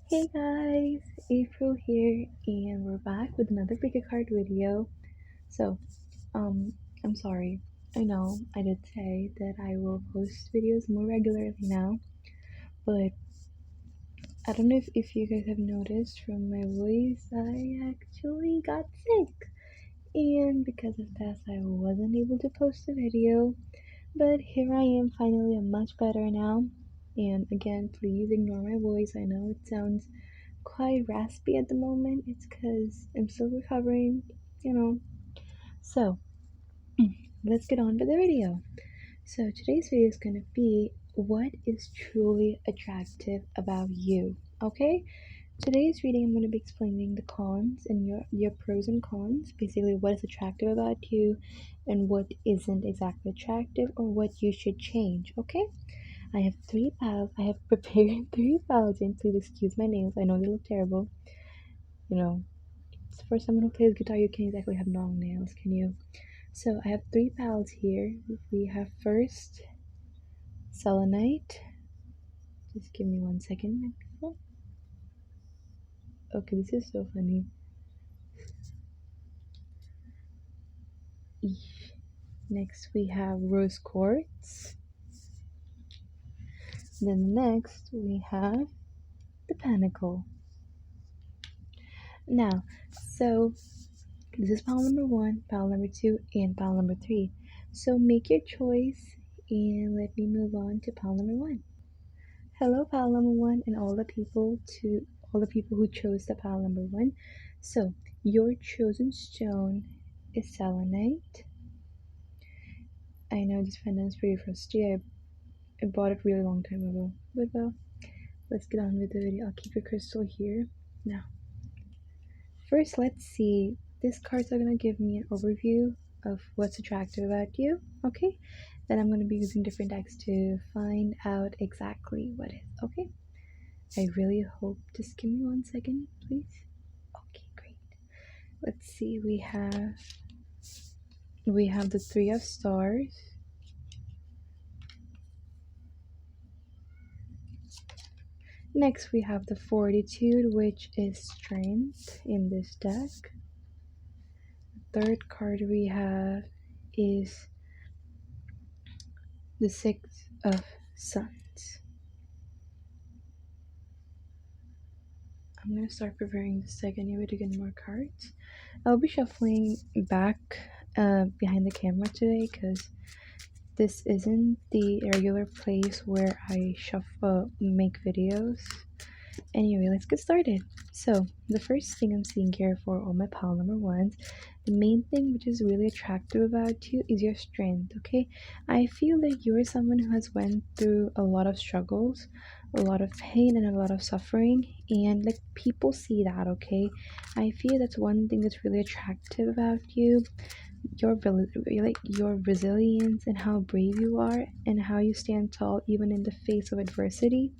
Hey guys, April here, and we're back with another pick a card video. So, um, I'm sorry. I know I did say that I will post videos more regularly now, but I don't know if you guys have noticed from my voice, I actually got sick. And because of that, I wasn't able to post a video. But here I am, finally, I'm much better now. And again, please ignore my voice. I know it sounds quite raspy at the moment. It's because I'm still recovering, you know. So, let's get on with the video. So, today's video is going to be what is truly attractive about you, okay? Today's reading, I'm going to be explaining the cons and your pros and cons, basically what is attractive about you and what isn't exactly attractive or what you should change, okay? I have 3 piles. I have prepared 3 piles, and please excuse my nails. I know they look terrible. You know, for someone who plays guitar, you can't exactly have long nails, can you? So I have 3 piles here. We have first selenite. Just give me 1 second, my people. Okay, this is so funny. Next we have rose quartz. Then next we have the pentacle. Now, so this is pile number 1, pile number 2, and pile number 3. So make your choice and let me move on to pile number 1. Hello, pile number 1, and all the people who chose the pile number 1. So your chosen stone is selenite. I know this pendant is pretty frosty. I bought it really long time ago. But well, let's get on with the video. I'll keep your crystal here. Now, first let's see. These cards are gonna give me an overview of what's attractive about you. Okay? Then I'm gonna be using different decks to find out exactly what is. Okay? I really hope. Just give me 1 second, please. Okay, great. Let's see. We have the 3 of stars. Next, we have the fortitude, which is strength in this deck. The third card we have is the 6 of Suns. I'm gonna start preparing this deck anyway to get more cards. I'll be shuffling back behind the camera today because this isn't the regular place where I make videos. Anyway, let's get started. So, the first thing I'm seeing here for all my pile number 1s, the main thing which is really attractive about you is your strength, okay? I feel that you're someone who has went through a lot of struggles, a lot of pain, and a lot of suffering, and like people see that, okay? I feel that's one thing that's really attractive about you, your resilience and how brave you are and how you stand tall even in the face of adversity.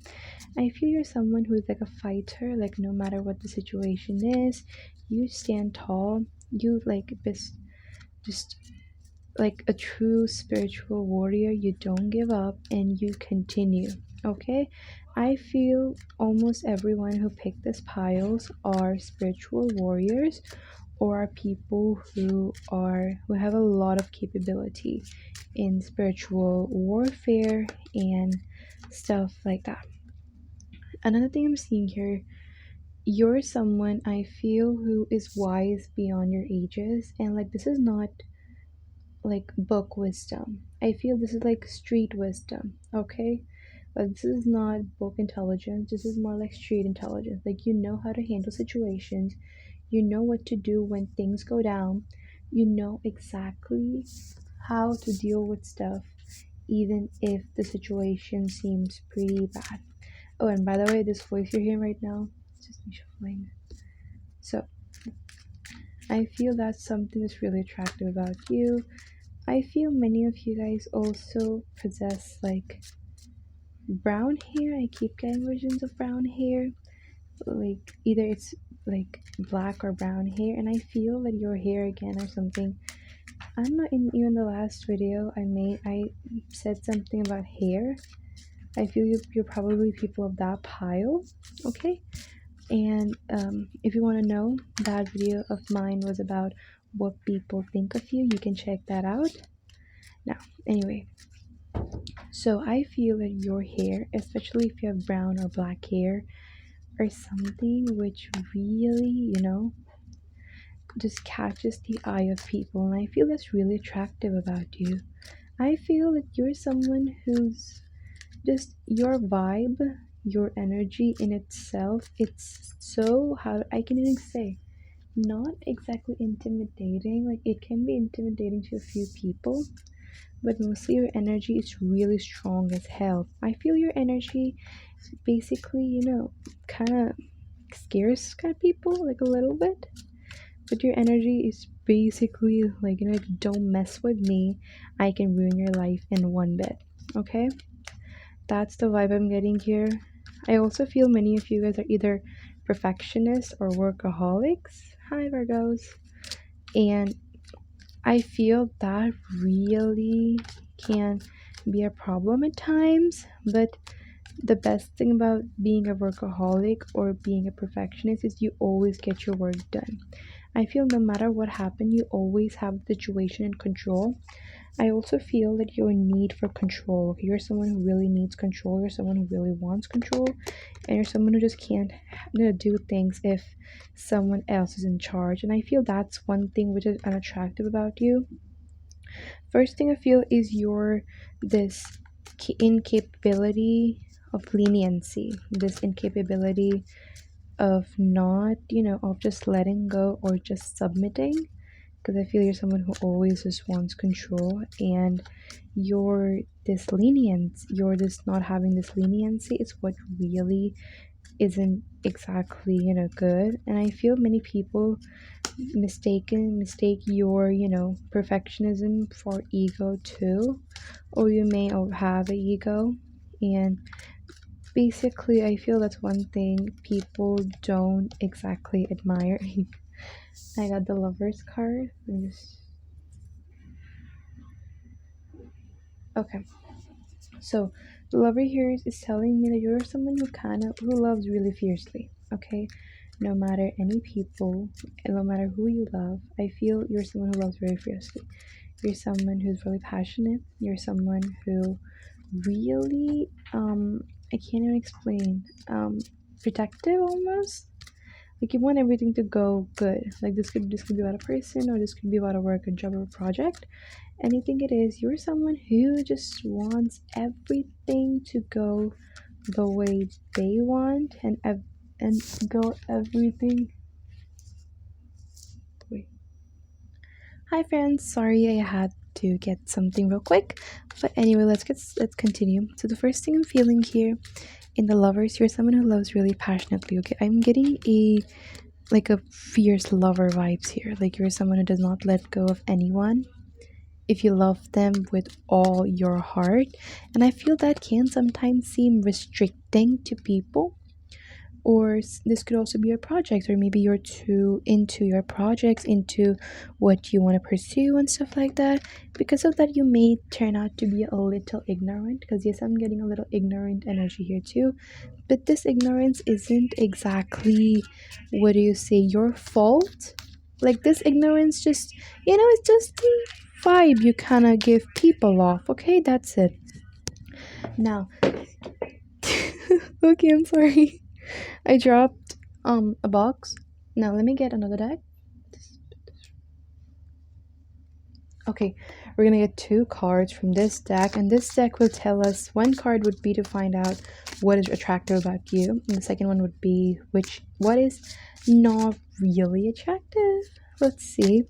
I feel you're someone who's like a fighter, like no matter what the situation is, you stand tall. You like just like a true spiritual warrior. You don't give up and you continue. Okay? I feel almost everyone who picked these piles are spiritual warriors or are people who have a lot of capability in spiritual warfare and stuff like that. Another thing I'm seeing here, you're someone I feel who is wise beyond your ages, and like this is not like book wisdom. I feel this is like street wisdom, okay? But this is not book intelligence, this is more like street intelligence. Like you know how to handle situations, you know what to do when things go down, you know exactly how to deal with stuff, even if the situation seems pretty bad. Oh, and by the way, this voice you're hearing right now, it's just me shuffling. So, I feel that's something that's really attractive about you. I feel many of you guys also possess like brown hair. I keep getting visions of brown hair. Like either it's like black or brown hair, and I feel that your hair again or something. I'm not in even the last video I said something about hair. I feel you're probably people of that pile, okay? And if you want to know, that video of mine was about what people think of you. You can check that out. Now, anyway, so I feel that your hair, especially if you have brown or black hair, are something which really, just catches the eye of people. And I feel that's really attractive about you. I feel that you're someone who's just your vibe, your energy in itself, it's so, how I can even say, not exactly intimidating. Like, it can be intimidating to a few people, but mostly your energy is really strong as hell. I feel your energy basically, kind of scares kind of people like a little bit, but your energy is basically like, don't mess with me, I can ruin your life in one bit. Okay, that's the vibe I'm getting here. I also feel many of you guys are either perfectionists or workaholics. Hi, Virgos. And I feel that really can be a problem at times, but the best thing about being a workaholic or being a perfectionist is you always get your work done. I feel no matter what happened, you always have the situation in control. I also feel that your need for control, you're someone who really needs control, you're someone who really wants control, and you're someone who just can't do things if someone else is in charge. And I feel that's one thing which is unattractive about you. First thing I feel is your this incapability of leniency, this incapability of not, of just letting go or just submitting, because I feel you're someone who always just wants control, and you're this not having this leniency is what really isn't exactly, good. And I feel many people mistake your, perfectionism for ego too, or you may have an ego. And basically, I feel that's one thing people don't exactly admire. I got the Lovers card. Okay, so the lover here is telling me that you're someone who loves really fiercely. Okay, no matter any people, and no matter who you love, I feel you're someone who loves very fiercely. You're someone who's really passionate. You're someone who really, I can't even explain, protective almost. Like, you want everything to go good. Like, this could be about a person, or this could be about a work, a job, or a project. Anything it is, you're someone who just wants everything to go the way they want, and go everything. Wait. Hi friends, sorry I had to get something real quick, but anyway, let's continue. So the first thing I'm feeling here in the lovers, you're someone who loves really passionately. Okay, I'm getting a fierce lover vibes here. Like, you're someone who does not let go of anyone if you love them with all your heart. And I feel that can sometimes seem restricting to people, or this could also be a project, or maybe you're too into your projects, into what you want to pursue and stuff like that. Because of that, you may turn out to be a little ignorant, because yes, I'm getting a little ignorant energy here too. But this ignorance isn't exactly, what do you say, your fault. Like, this ignorance just, it's just the vibe you kind of give people off. Okay, that's it. Now, okay, I'm sorry. I dropped a box. Now let me get another deck. Okay, we're gonna get 2 cards from this deck, and this deck will tell us, one card would be to find out what is attractive about you, and the second one would be what is not really attractive. Let's see.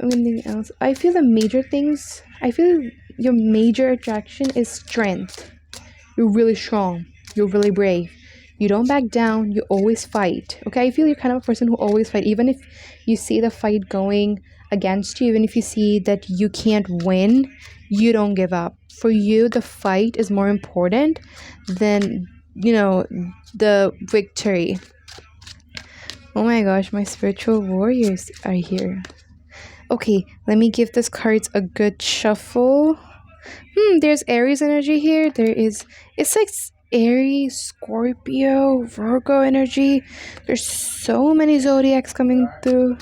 Anything else? I feel your major attraction is strength. You're really strong. You're really brave. You don't back down. You always fight. Okay, I feel you're kind of a person who always fight. Even if you see the fight going against you, even if you see that you can't win, you don't give up. For you, the fight is more important than, the victory. Oh my gosh, my spiritual warriors are here. Okay, let me give this cards a good shuffle. There's Aries energy here. It's like Aries, Scorpio, Virgo energy. There's so many zodiacs coming through,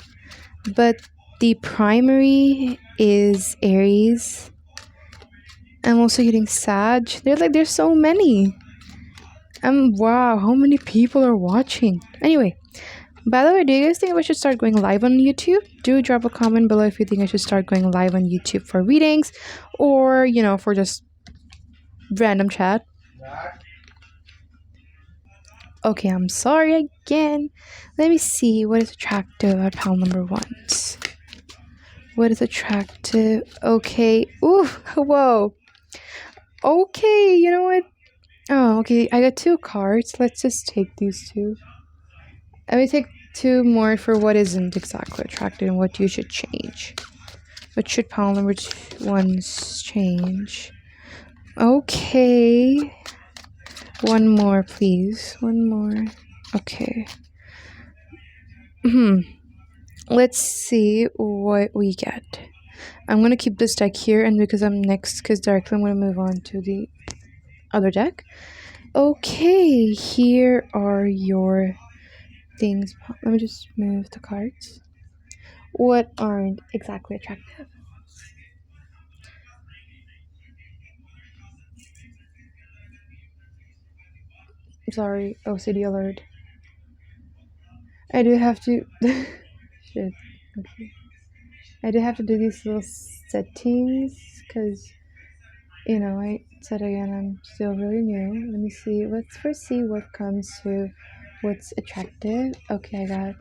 but the primary is Aries. I'm also getting Sag. There's so many. Wow, how many people are watching? Anyway, by the way, do you guys think I should start going live on YouTube? Do drop a comment below if you think I should start going live on YouTube for readings or, for just random chat. Okay, I'm sorry again. Let me see what is attractive about pile number ones. What is attractive? Okay. Ooh, whoa. Okay, you know what? Oh, okay. I got two cards. Let's just take these two. Let me take two more for what isn't exactly attractive and what you should change. What should pile number ones change? Okay. One more, please. One more. Okay. Let's see what we get. I'm going to keep this deck here, and because I'm next, because directly I'm going to move on to the other deck. Okay, here are your things. Let me just move the cards. What aren't exactly attractive? Sorry, OCD alert. I do have to... Shit, okay. I do have to do these little settings, because, I said again, I'm still really new. Let me see. Let's first see what comes to what's attractive. Okay, I got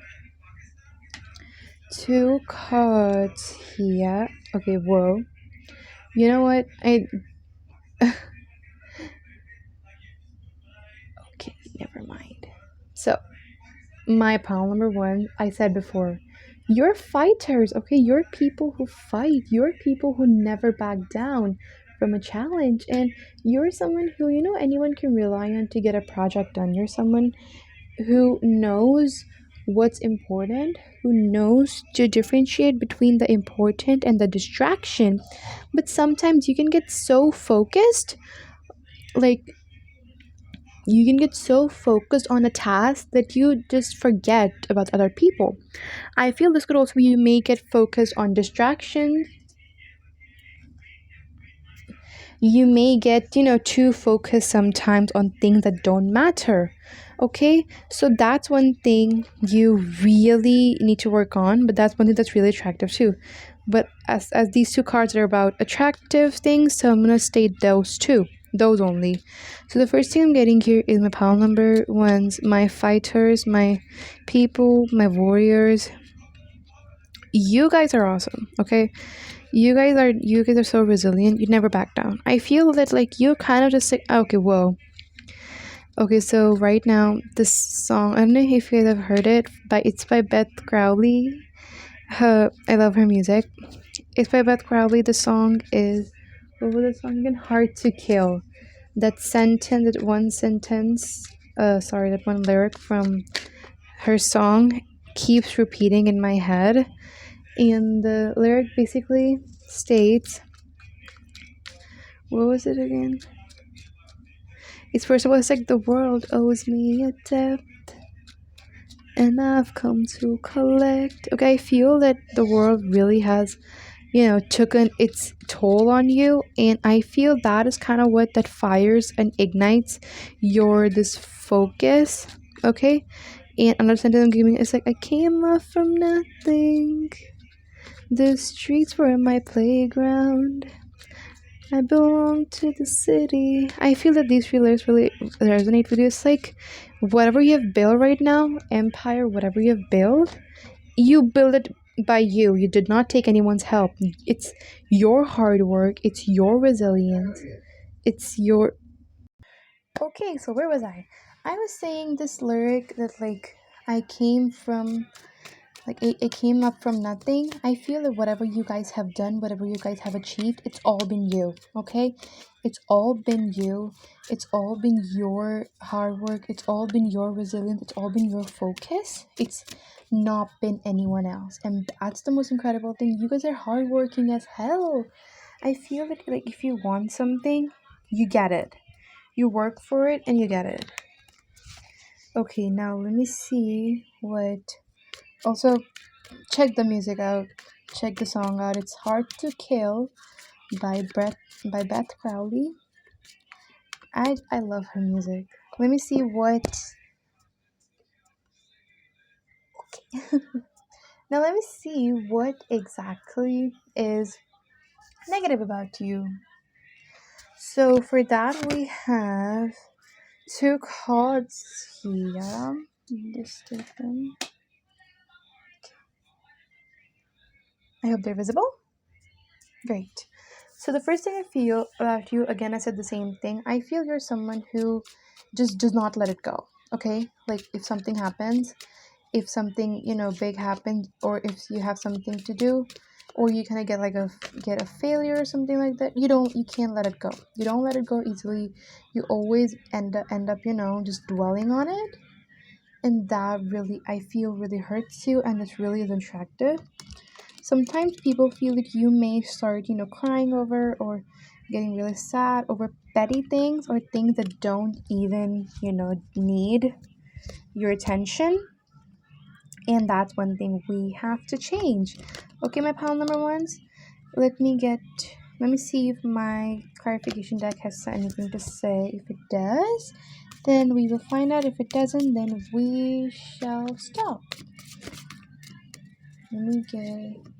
two cards here. Okay, whoa. You know what? Okay, never mind. So, my pile number one, I said before, you're fighters, okay? You're people who fight. You're people who never back down from a challenge. And you're someone who, anyone can rely on to get a project done. You're someone who knows what's important, who knows to differentiate between the important and the distraction. But sometimes you can get so focused, like you can get so focused on a task that you just forget about other people. I feel this could also be you may get focused on distractions. You may get, too focused sometimes on things that don't matter. Okay, so that's one thing you really need to work on, but that's one thing that's really attractive too. But as these two cards are about attractive things, so I'm gonna state those two, those only. So the first thing I'm getting here is my pile number ones, my fighters, my people, my warriors. You guys are awesome, okay? You guys are so resilient. You never back down. I feel that you kind of just like, okay, whoa. Okay, so right now this song, I don't know if you guys have heard it, but it's by Beth Crowley. I love her music. It's by Beth Crowley. The song is, what was the song again? Hard to Kill. That one lyric from her song keeps repeating in my head. And the lyric basically states, what was it again? It's first of all, it's like the world owes me a debt and I've come to collect. Okay, I feel that the world really has, taken its toll on you, and I feel that is kind of what that fires and ignites this focus. Okay, and another sentence I'm giving is like, I came up from nothing. The streets were my playground. I belong to the city. I feel that these three lyrics really resonate with you. It's like whatever you have built right now, empire, whatever you have built, you build it by you. You did not take anyone's help. It's your hard work. It's your resilience. It's your... Okay, so where was I? I was saying this lyric that I came from... it came up from nothing. I feel that whatever you guys have done, whatever you guys have achieved, it's all been you, okay? It's all been you. It's all been your hard work. It's all been your resilience. It's all been your focus. It's not been anyone else. And that's the most incredible thing. You guys are hardworking as hell. I feel that if you want something, you get it. You work for it and you get it. Okay, now let me see what. Also, check the music out. Check the song out. It's Hard to Kill by Beth Crowley. I love her music. Let me see what. Now let me see what exactly is negative about you. So for that we have two cards here. Just take them. I hope they're visible. Great. So the first thing I feel about you, again, I said the same thing. I feel you're someone who just does not let it go. Okay? Like if something happens, if something, big happens, or if you have something to do, or you kind of get a failure or something like that, you can't let it go. You don't let it go easily. You always end up, just dwelling on it. And that really, I feel, really hurts you, and it really is attractive. Sometimes people feel that you may start, crying over or getting really sad over petty things or things that don't even, need your attention. And that's one thing we have to change. Okay, my pal number ones, let me see if my clarification deck has anything to say. If it does, then we will find out. If it doesn't, then we shall stop. Let me get...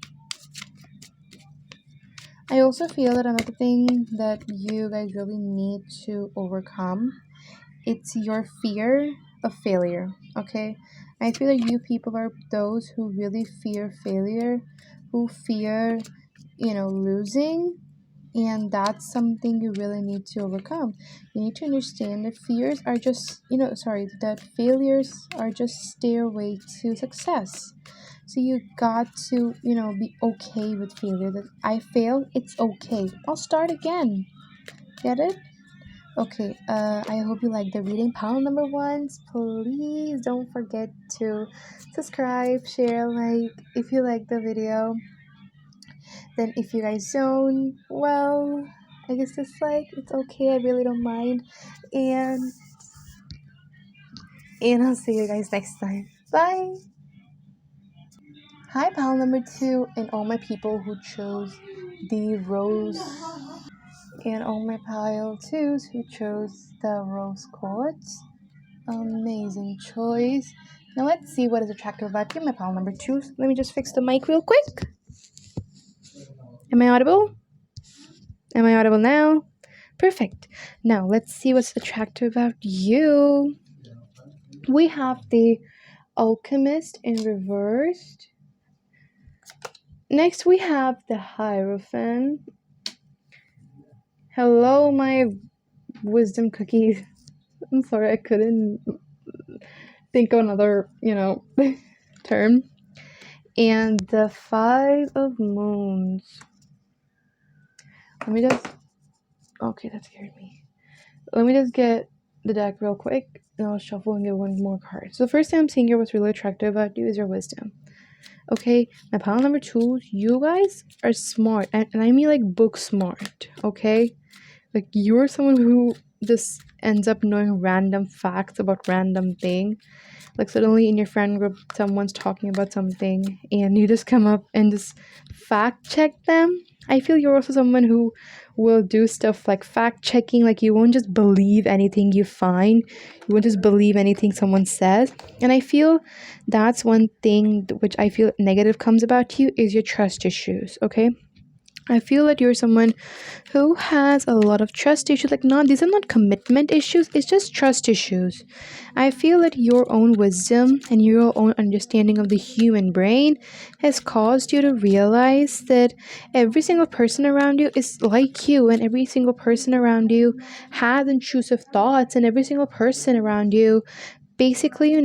I also feel that another thing that you guys really need to overcome, it's your fear of failure, okay? I feel that you people are those who really fear failure, who fear, losing, and that's something you really need to overcome. You need to understand that fears are just, that failures are just stairway to success. So you got to, be okay with failure. That I failed, it's okay. I'll start again. Get it? Okay, I hope you like the reading. Pile number ones, please don't forget to subscribe, share, like, if you like the video. Then if you guys don't, well, I guess it's okay. I really don't mind. And I'll see you guys next time. Bye! Hi, pile number two, and all my people who chose the rose, and all my pile twos who chose the rose quartz. Amazing choice. Now let's see what is attractive about you, my pile number two. Let me just fix the mic real quick. Am I audible? Am I audible now? Perfect. Now let's see what's attractive about you. We have the Alchemist in reversed. Next we have the Hierophant. Hello, my wisdom cookies. I'm sorry, I couldn't think of another, term. And the Five of Moons. Okay, that scared me. Let me just get the deck real quick, and I'll shuffle and get one more card. So the first thing I'm seeing here, what's really attractive about you is your wisdom. Okay, my pile number two, you guys are smart, and I mean like book smart, okay? Like you're someone who just ends up knowing random facts about random thing. Like suddenly in your friend group, someone's talking about something and you just come up and just fact check them. I feel you're also someone who will do stuff like fact checking. Like you won't just believe anything you find. You won't just believe anything someone says. And I feel that's one thing which I feel negative comes about you is your trust issues, okay? I feel that you're someone who has a lot of trust issues. These are not commitment issues, it's just trust issues. I feel that your own wisdom and your own understanding of the human brain has caused you to realize that every single person around you is like you, and every single person around you has intrusive thoughts, and every single person around you basically,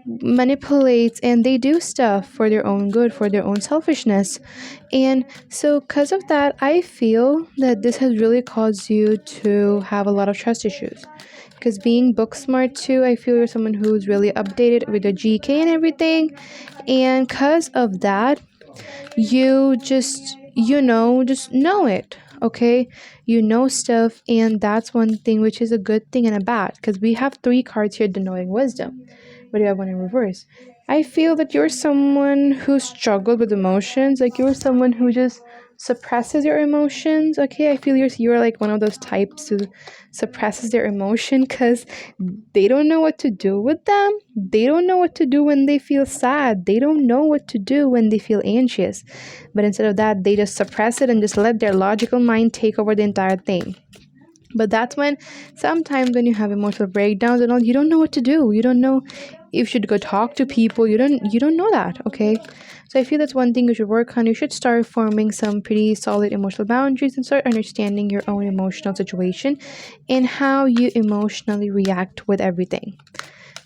manipulates, and they do stuff for their own good, for their own selfishness. And so because of that, I feel that this has really caused you to have a lot of trust issues. Because being book smart too, I feel you're someone who's really updated with the GK and everything. And because of that, you just know it. okay? You know stuff, and that's one thing which is a good thing and a bad, because we have three cards here denoting wisdom, but you have one in reverse. I feel that you're someone who struggled with emotions, like you're someone who just suppresses your emotions, okay? I feel you're like one of those types who suppresses their emotion because they don't know what to do with them. They don't know what to do when they feel sad. They don't know what to do when they feel anxious. But instead of that, they just suppress it and just let their logical mind take over the entire thing. But that's when sometimes when you have emotional breakdowns and all, you don't know what to do. You don't know if you should go talk to people. You don't know that, okay? So I feel that's one thing you should work on. You should start forming some pretty solid emotional boundaries and start understanding your own emotional situation and how you emotionally react with everything.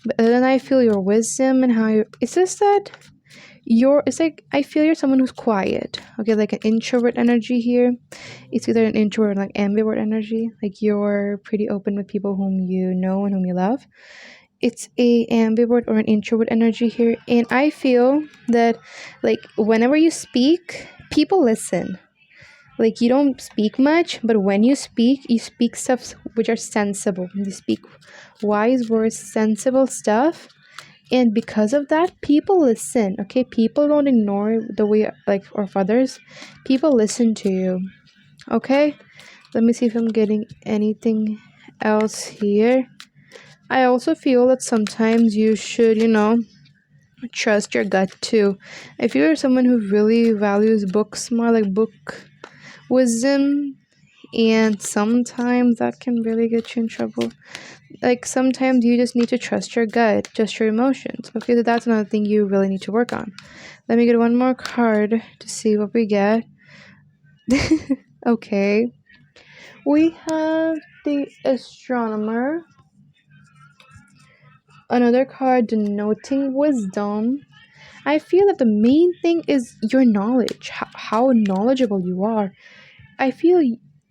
But then I feel your wisdom and how you, it's just that it's like I feel you're someone who's quiet, okay, like an introvert energy here. It's either an introvert or like ambivert energy, like you're pretty open with people whom you know and whom you love. It's a ambivert or an introvert energy here, and I feel that like whenever you speak, people listen. Like you don't speak much, but when you speak stuff which are sensible. You speak wise words, sensible stuff, and because of that, people listen, okay? People don't ignore the way like of others. People listen to you, okay? Let me see if I'm getting anything else here. I also feel that sometimes you should, trust your gut too. If you're someone who really values books more, like book wisdom, and sometimes that can really get you in trouble. Like sometimes you just need to trust your gut, just your emotions. Okay, so that's another thing you really need to work on. Let me get one more card to see what we get. Okay, we have the astronomer, another card denoting wisdom. I feel that the main thing is your knowledge, how knowledgeable you are. I feel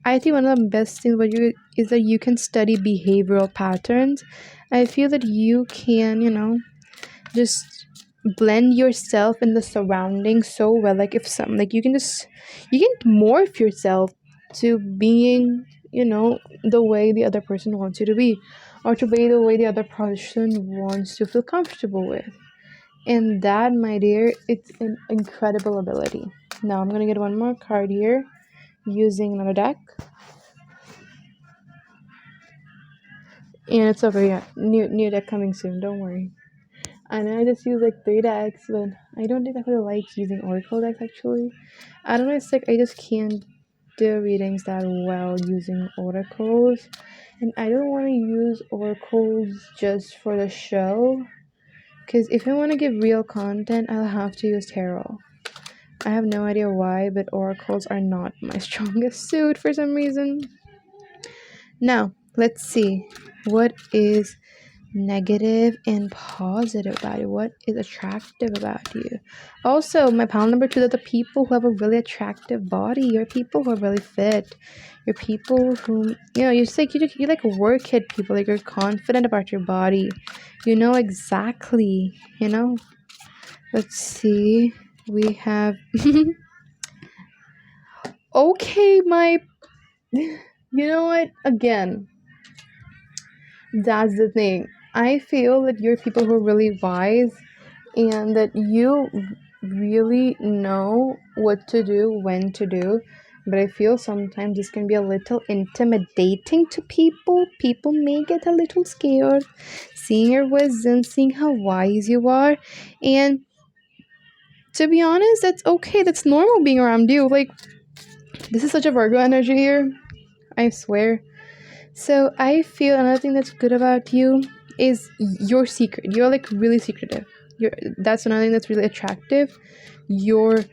I think one of the best things about you is that you can study behavioral patterns. I feel that you can, just blend yourself in the surroundings so well. Like if some like you can morph yourself to being, the way the other person wants you to be, or to be the way the other person wants to feel comfortable with. And that, my dear, it's an incredible ability. Now I'm gonna get one more card here using another deck. And it's over here. New deck coming soon, don't worry. I know I just use like 3 decks, but I don't exactly like using oracle decks actually. I don't know, it's like I just can't do readings that well using oracles. And I don't want to use oracles just for the show. Because if I want to give real content, I'll have to use tarot. I have no idea why, but oracles are not my strongest suit for some reason. Now, let's see. What is negative and positive about you? What is attractive about you? Also, my pile number 2, that the people who have a really attractive body, you're people who are really fit. You're people who, you're just like, you like work hit people, like you're confident about your body. You know exactly. Let's see. We have, okay, you know what? Again, that's the thing. I feel that you're people who are really wise and that you really know what to do, when to do. But I feel sometimes this can be a little intimidating to people. People may get a little scared seeing your wisdom, seeing how wise you are. And to be honest, that's okay. That's normal being around you. Like, this is such a Virgo energy here. I swear. So I feel another thing that's good about you is your secret. You're like really secretive. That's another thing that's really attractive. You're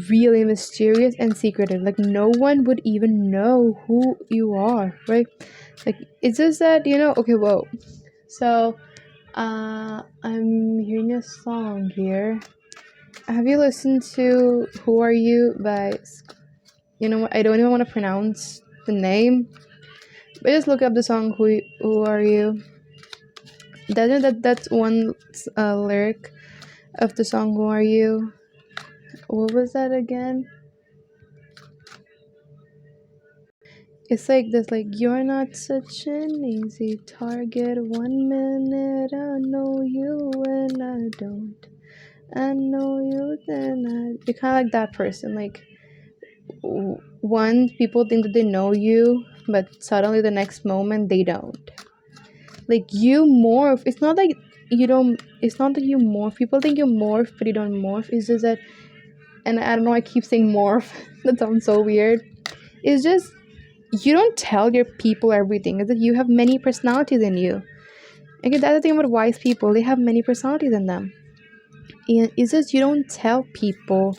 really mysterious and secretive. Like no one would even know who you are, right? Like it's just that, okay, whoa. So I'm hearing a song here. Have you listened to Who Are You by, what, I don't even want to pronounce the name. But just look up the song Who Are You. That's one lyric of the song Who Are You. What was that again? It's like this, like, you're not such an easy target. 1 minute I know you and I don't. I know you, then you're kind of like that person. Like, one, people think that they know you, but suddenly the next moment they don't. Like, you morph. It's not like you don't. It's not that you morph. People think you morph, but you don't morph. It's just that, and I don't know. I keep saying morph. That sounds so weird. It's just you don't tell your people everything. It's that you have many personalities in you. Okay, that's the thing about wise people. They have many personalities in them. And it's just you don't tell people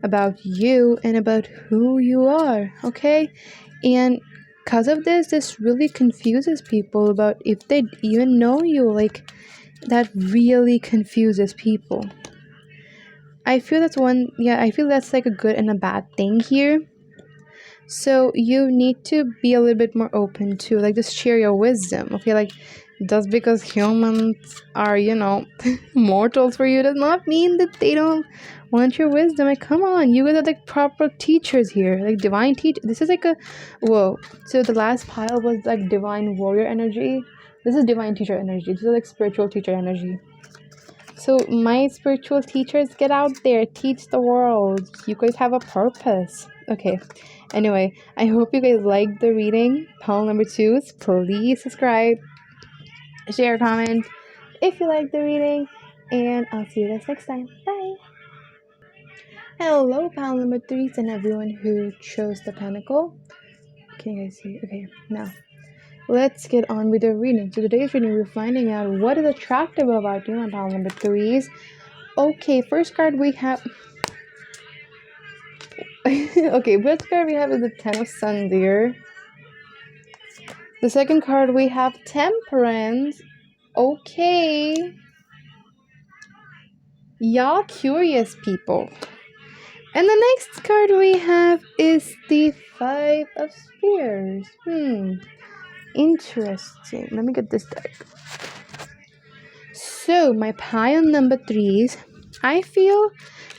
about you and about who you are, okay? And because of this really confuses people about if they even know you. Like, that really confuses people. I feel that's one, yeah, I feel that's like a good and a bad thing here. So you need to be a little bit more open to, like, just share your wisdom, okay? Like, just because humans are, mortals for you does not mean that they don't want your wisdom. Like, come on, you guys are like proper teachers here, like divine teach. This is like a, whoa. So the last pile was like divine warrior energy. This is divine teacher energy. This is like spiritual teacher energy. So my spiritual teachers, get out there, teach the world. You guys have a purpose. Okay. Anyway, I hope you guys liked the reading. Pile number 2. Please subscribe, share, comment if you like the reading, and I'll see you guys next time. Bye. Hello, pile number 3s and everyone who chose the pentacle. Can you guys see? Okay, now let's get on with the reading. So today's reading, we're finding out what is attractive about you, my pile number 3s. Okay, first card we have. Okay, first card we have is the Ten of Sons here. The second card we have Temperance. Okay. Y'all curious people. And the next card we have is the Five of Spears. Interesting. Let me get this deck. So, my pile number 3s, I feel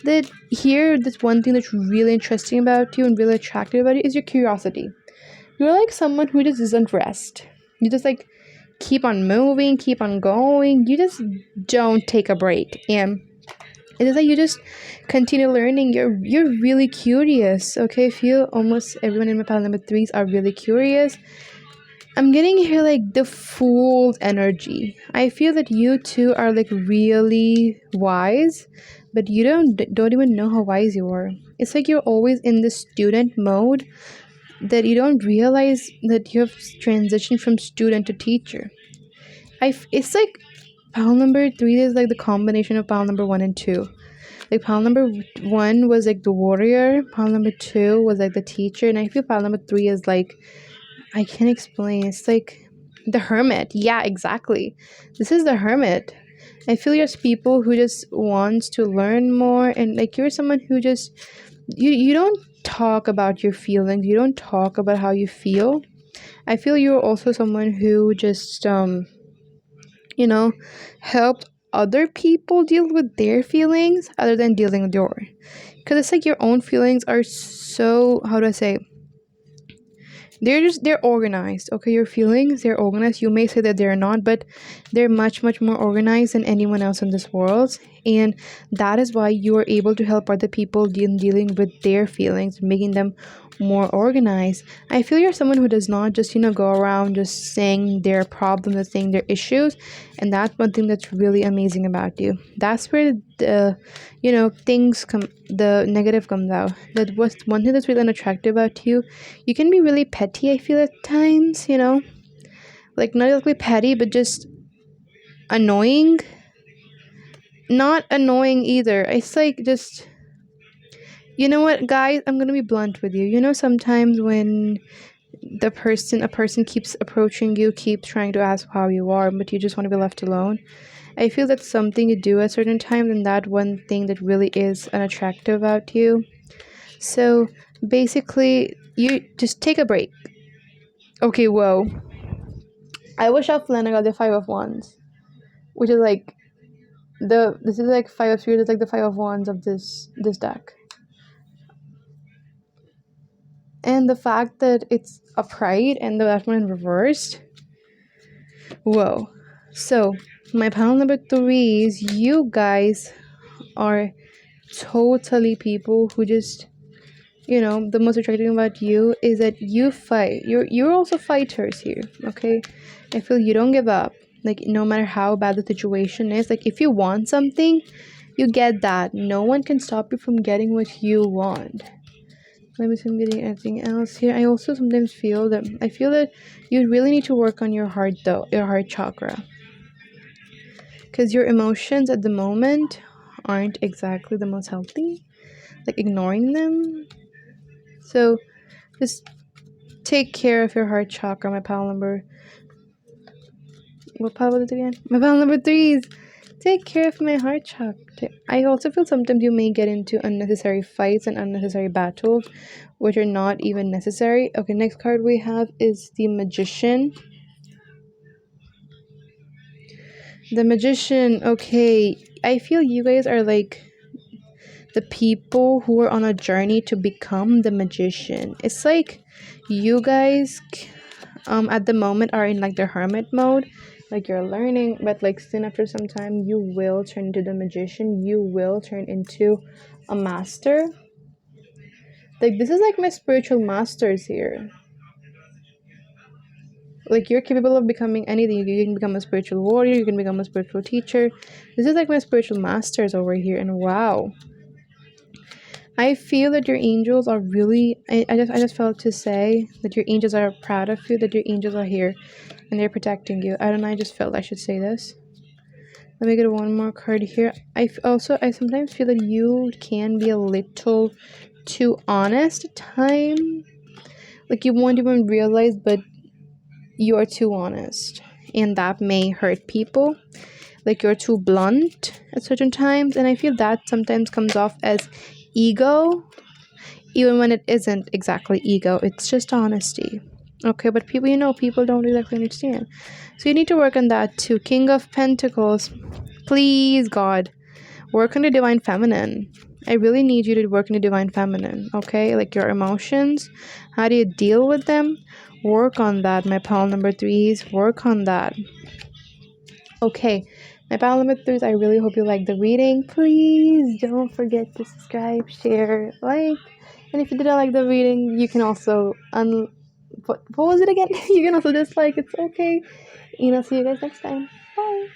that here, this one thing that's really interesting about you and really attractive about you is your curiosity. You're like someone who just doesn't rest. You just like keep on moving, keep on going. You just don't take a break. And it is like you just continue learning. You're really curious. Okay, I feel almost everyone in my pile number 3s are really curious. I'm getting here like the Fool energy. I feel that you two are like really wise, but you don't even know how wise you are. It's like you're always in the student mode, that you don't realize that you have transitioned from student to teacher. It's like pile number 3 is like the combination of pile number 1 and 2. Like, pile number 1 was like the warrior, pile number 2 was like the teacher, and I feel pile number 3 is like, I can't explain. It's like the hermit. Yeah, exactly. This is the hermit. I feel you're people who just wants to learn more, and like you're someone who just you don't talk about your feelings. You don't talk about how you feel. I feel you're also someone who just help other people deal with their feelings other than dealing with yours. Because it's like your own feelings are so, how do I say, they're organized. Okay, your feelings, they're organized. You may say that they're not, but they're much more organized than anyone else in this world, and that is why you are able to help other people dealing with their feelings, making them more organized. I feel you're someone who does not just go around just saying their problems and saying their issues, and that's one thing that's really amazing about you. That's where the things come, the negative comes out. That was one thing that's really unattractive about you. You can be really petty, I feel, at times, like not exactly petty, but just annoying. Not annoying either. It's like just, you know what, guys, I'm gonna be blunt with you. Sometimes when a person keeps approaching you, keeps trying to ask how you are, but you just want to be left alone. I feel that's something you do at certain times, and that one thing that really is unattractive about you. So basically, you just take a break. Okay, whoa. I was shuffling and I got the Five of Wands, which is like this is like Five of Spears. It's like the Five of Wands of this deck. And the fact that it's upright and the left one reversed. Whoa. So, my panel number 3 is you guys are totally people who just, the most attractive thing about you is that you fight. You're also fighters here, okay? I feel you don't give up. Like, no matter how bad the situation is, like, if you want something, you get that. No one can stop you from getting what you want. Let me see if I'm getting anything else here. I also sometimes feel that you really need to work on your heart, though, your heart chakra. Because your emotions at the moment aren't exactly the most healthy. Like, ignoring them. So just take care of your heart chakra. My pile number. What pile was it again? My pile number 3 is take care of my heart chakra. I also feel sometimes you may get into unnecessary fights and unnecessary battles, which are not even necessary. Okay, next card we have is the Magician. The Magician. Okay, I feel you guys are like the people who are on a journey to become the magician. It's like you guys at the moment are in like the hermit mode, like you're learning, but like soon after some time you will turn into the magician. You will turn into a master. Like, this is like my spiritual masters here. Like, you're capable of becoming anything. You can become a spiritual warrior, you can become a spiritual teacher. This is like my spiritual masters over here. And wow, I feel that your angels are really. I just felt to say that your angels are proud of you. That your angels are here, and they're protecting you. I don't know. I just felt I should say this. Let me get one more card here. I sometimes feel that you can be a little too honest at time. Like, you won't even realize, but you are too honest, and that may hurt people. Like, you're too blunt at certain times, and I feel that sometimes comes off as ego, even when it isn't exactly ego. It's just honesty. Okay, but people don't exactly understand. So you need to work on that too. King of Pentacles, please, God, work on the divine feminine. I really need you to work on the divine feminine, okay? Like, your emotions, how do you deal with them? Work on that, my pile number 3s. Work on that. Okay, my pile number 3s, I really hope you like the reading. Please don't forget to subscribe, share, like. And if you didn't like the reading, you can also what was it again? You can also dislike. It's okay. See you guys next time. Bye.